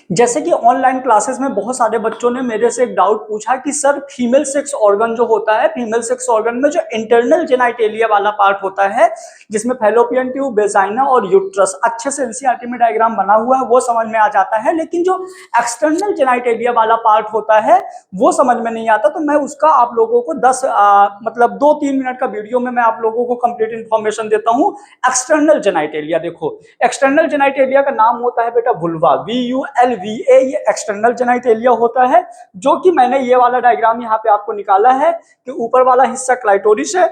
जैसे कि online classes में बहुत सारे बच्चों ने मेरे से एक डाउट पूछा कि सर फीमेल सेक्स ऑर्गन जो होता है, फीमेल सेक्स ऑर्गन में जो इंटरनल जेनाइटेलिया वाला पार्ट होता है जिसमें फैलोपियन ट्यूब, वेजाइना और यूट्रस, अच्छे से एनसीईआरटी में डायग्राम बना हुआ है वो समझ में आ जाता है, लेकिन जो एक्सटर्नल जेनाइटेलिया वाला पार्ट होता है वो समझ में नहीं आता। तो मैं उसका आप लोगों को मतलब 2-3 मिनट का वीडियो में मैं आप लोगों को कंप्लीट इंफॉर्मेशन देता हूं। एक्सटर्नल जेनाइटेलिया, देखो एक्सटर्नल जेनाइटेलिया का नाम होता है बेटा वुल्वा, VULVA, ये एक्सटर्नल जेनाइटेलिया होता है। जो कि मैंने ये वाला डायग्राम यहाँ पे आपको निकाला है कि ऊपर वाला हिस्सा क्लाइटोरिस है,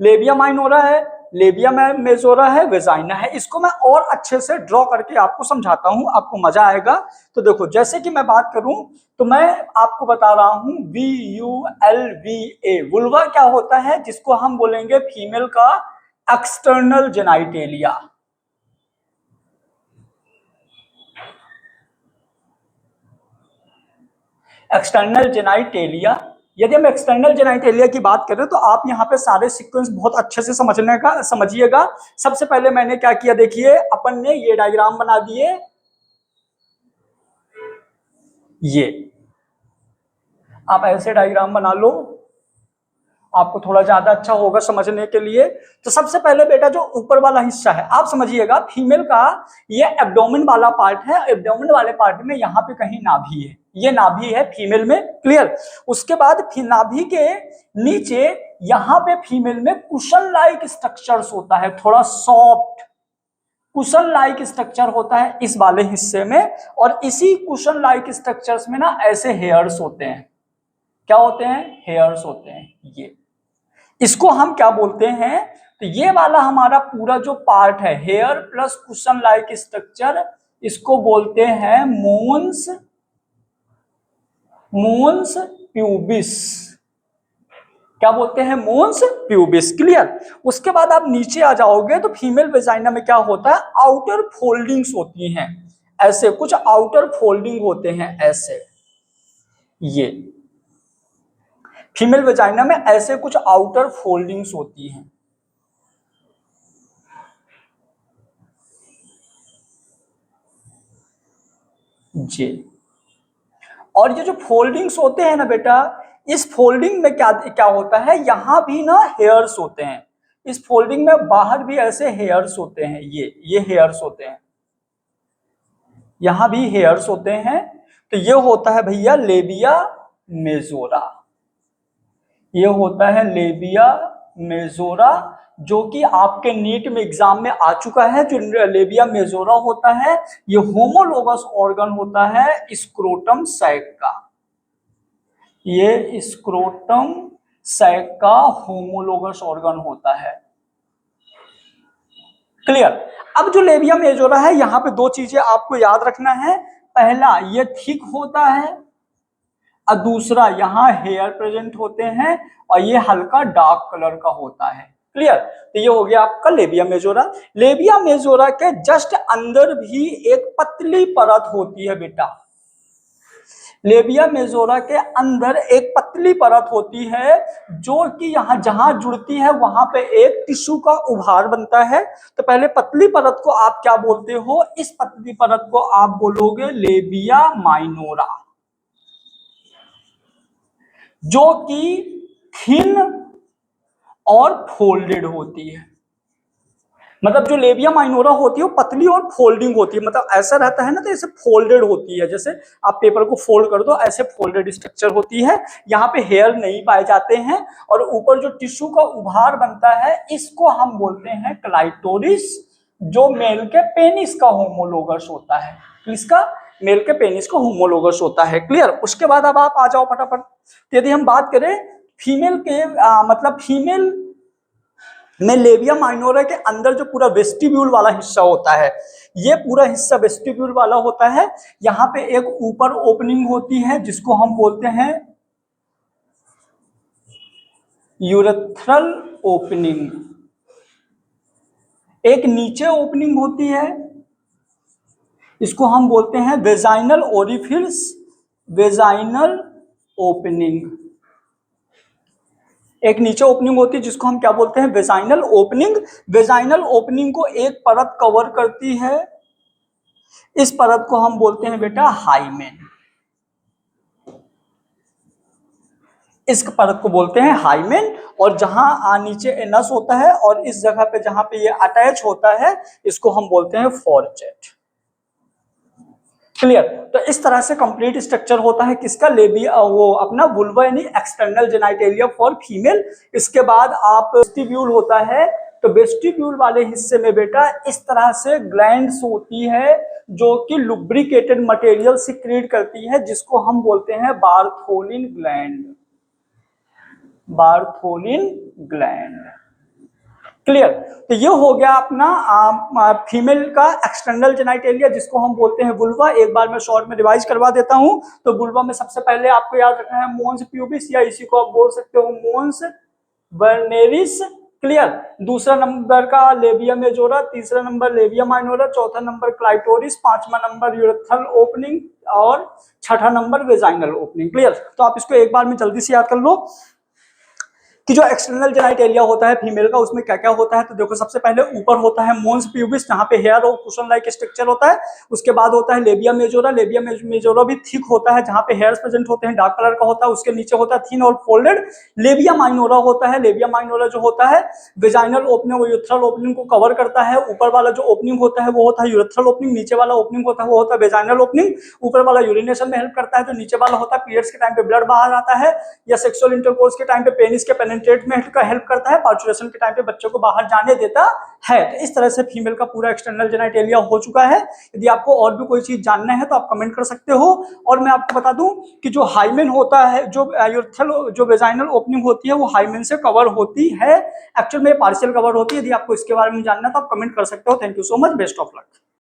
लेबिया माइनोरा है, लेबिया मेजोरा है, वेजाइना है। इसको मैं और अच्छे से ड्रॉ करके आपको समझाता हूं, आपको मजा आएगा। तो देखो जैसे कि मैं बात करूं तो मैं आपको बता रहा हूं VULVA, वुल्वा क्या होता है, जिसको हम बोलेंगे फीमेल का एक्सटर्नल जेनाइटेलिया। एक्सटर्नल जेनाइटेलिया, यदि हम एक्सटर्नल जेनाइटेलिया की बात करें तो आप यहाँ पे सारे सीक्वेंस बहुत अच्छे से समझिएगा। सबसे पहले मैंने क्या किया, देखिए अपन ने ये डायग्राम बना दिए, ये आप ऐसे डायग्राम बना लो, आपको थोड़ा ज्यादा अच्छा होगा समझने के लिए। तो सबसे पहले बेटा जो ऊपर वाला हिस्सा है आप समझिएगा, फीमेल का ये एब्डोमेन वाला पार्ट है। एब्डोमेन वाले पार्ट में यहाँ पे कहीं नाभि है, ये नाभि है फीमेल में, क्लियर। उसके बाद नाभि के नीचे यहाँ पे फीमेल में कुशन लाइक स्ट्रक्चर्स होता है, थोड़ा सॉफ्ट कुशन लाइक स्ट्रक्चर होता है इस वाले हिस्से में। और इसी कुशन लाइक स्ट्रक्चर्स में ना ऐसे हेयर्स होते हैं। क्या होते हैं? हेयर्स होते हैं। ये इसको हम क्या बोलते हैं, तो ये वाला हमारा पूरा जो पार्ट है here plus cushion like structure, इसको बोलते हैं मोन्स प्यूबिस। क्या बोलते हैं? मोन्स प्यूबिस, क्लियर। उसके बाद आप नीचे आ जाओगे तो फीमेल वेजाइना में क्या होता है, आउटर फोल्डिंग्स होती हैं, ऐसे कुछ आउटर फोल्डिंग होते हैं ऐसे। ये फीमेल वेजाइना में ऐसे कुछ आउटर फोल्डिंग्स होती हैं। जी, और ये जो फोल्डिंग्स होते हैं ना बेटा, इस फोल्डिंग में क्या क्या होता है, यहां भी ना हेयर्स होते हैं। इस फोल्डिंग में बाहर भी ऐसे हेयर्स होते हैं, ये हेयर्स होते हैं, यहां भी हेयर्स होते हैं। तो ये होता है भैया लेबिया मेजोरा, ये होता है लेबिया मेजोरा, जो कि आपके नीट में एग्जाम में आ चुका है। जो लेबिया मेजोरा होता है ये होमोलोगस ऑर्गन होता है स्क्रोटम सैक का, ये स्क्रोटम सैक का होमोलोगस ऑर्गन होता है, क्लियर। अब जो लेबिया मेजोरा है यहाँ पे दो चीजें आपको याद रखना है, पहला ये थिक होता है और दूसरा यहाँ हेयर प्रेजेंट होते हैं और ये हल्का डार्क कलर का होता है, क्लियर। तो ये हो गया आपका लेबिया मेजोरा। लेबिया मेजोरा के जस्ट अंदर भी एक पतली परत होती है बेटा, लेबिया मेजोरा के अंदर एक पतली परत होती है जो कि यहाँ जहां जुड़ती है वहां पे एक टिश्यू का उभार बनता है। तो पहले पतली परत को आप क्या बोलते हो, इस पतली परत को आप बोलोगे लेबिया माइनोरा, जो कि थिन और फोल्डेड होती है। मतलब जो लेबिया माइनोरा होती है वो पतली और फोल्डिंग होती है, मतलब ऐसा रहता है ना, तो ऐसे फोल्डेड होती है, जैसे आप पेपर को फोल्ड कर दो ऐसे फोल्डेड स्ट्रक्चर होती है। यहाँ पे हेयर नहीं पाए जाते हैं और ऊपर जो टिश्यू का उभार बनता है इसको हम बोलते हैं क्लाइटोरिस, जो मेल के पेनिस का होमोलोगस होता है। किसका? मेल के पेनिस का होमोलोगस होता है, क्लियर। उसके बाद अब आप आ जाओ फटाफट। यदि हम बात करें फीमेल के मतलब फीमेल में लेबिया माइनोरा के अंदर जो पूरा वेस्टिब्यूल वाला हिस्सा होता है, ये पूरा हिस्सा वेस्टिब्यूल वाला होता है। यहाँ पे एक ऊपर ओपनिंग होती है जिसको हम बोलते हैं यूरेथ्रल ओपनिंग, एक नीचे ओपनिंग होती है, इसको हम बोलते हैं वेजाइनल ओरिफिस, वेजाइनल ओपनिंग। एक नीचे ओपनिंग होती है जिसको हम क्या बोलते हैं, वेजाइनल ओपनिंग। वेजाइनल ओपनिंग को एक परत कवर करती है इस परत को हम बोलते हैं बेटा हाइमेन। इस परत को बोलते हैं हाइमेन, और जहां नीचे एनस होता है और इस जगह पे जहां पे ये अटैच होता है इसको हम बोलते हैं फोरजेट। क्लियर? तो इस तरह से कंप्लीट स्ट्रक्चर होता है किसका, लेबिया, वो अपना वुल्वा यानी एक्सटर्नल जेनाइटेलिया फॉर फीमेल। इसके बाद आप वेस्टिब्यूल होता है, तो वेस्टिब्यूल वाले हिस्से में बेटा इस तरह से ग्लैंड्स होती है जो कि लुब्रिकेटेड मटेरियल सिक्रीट करती है, जिसको हम बोलते हैं Bartholin gland. Bartholin gland. Clear? तो ये हो गया अपना फीमेल का एक्सटर्नल जेनाइटेलिया जिसको हम बोलते हैं वुल्वा। एक बार मैं शॉर्ट में रिवाइज करवा देता हूं। तो वुल्वा में सबसे पहले आपको याद रखना है मोन्स प्यूबिस, या इसी को आप बोल सकते हो मोन्स वर्नेरिस। क्लियर? दूसरा नंबर का लेबिया मेजोरा, तीसरा नंबर लेबिया माइनोरा, चौथा नंबर क्लाइटोरिस, पांचवा नंबर यूरेथ्रल ओपनिंग और छठा नंबर वेजाइनल ओपनिंग। क्लियर? तो आप इसको एक बार में जल्दी से याद कर लो कि जो एक्सटर्नल जेनाइटेलिया होता है फीमेल का उसमें क्या क्या होता है। तो देखो सबसे पहले ऊपर होता है मोन्स प्यूबिस जहां पे हेयर और कुशन लाइक स्ट्रक्चर होता है। उसके बाद होता है लेबिया मेजोरा। लेबिया मेजोरा भी थिक होता है जहां पे हेयर्स प्रेजेंट होते हैं, डार्क कलर का होता है। उसके नीचे होता है थिन और फोल्डेड। लेबिया माइनोरा होता है। लेबिया माइनोरा जो होता है वेजाइनल ओपनिंग और यूरेथ्रल ओपनिंग को कवर करता है। ऊपर वाला जो ओपनिंग होता है वो होता है यूरेथ्रल ओपनिंग, नीचे वाला ओपनिंग होता है वो होता है वेजाइनल ओपनिंग। ऊपर वाला यूरिनेशन में हेल्प करता है, जो नीचे वाला होता है पीरियड्स के टाइम पे ब्लड बाहर आता है, या सेक्सुअल इंटरकोर्स के टाइम पे पेनिस के पेनिट्रेट में हेल्प करता है, पार्चुरेशन के टाइम पे बच्चों को बाहर जाने देता है। तो इस तरह से फीमेल का पूरा एक्सटर्नल जेनाइटेलिया हो चुका है। यदि आपको और भी कोई चीज जानना है तो आप कमेंट कर सकते हो। और मैं आपको बता दूं कि जो हाइमेन होता है, जो यूरेथ्रल जो वेजाइनल ओपनिंग होती है वो हाइमेन से कवर होती है। एक्चुअल में पार्शियल कवर होती है। यदि आपको इसके बारे में जानना है तो आप कमेंट कर सकते हो। Thank you so much, best of luck.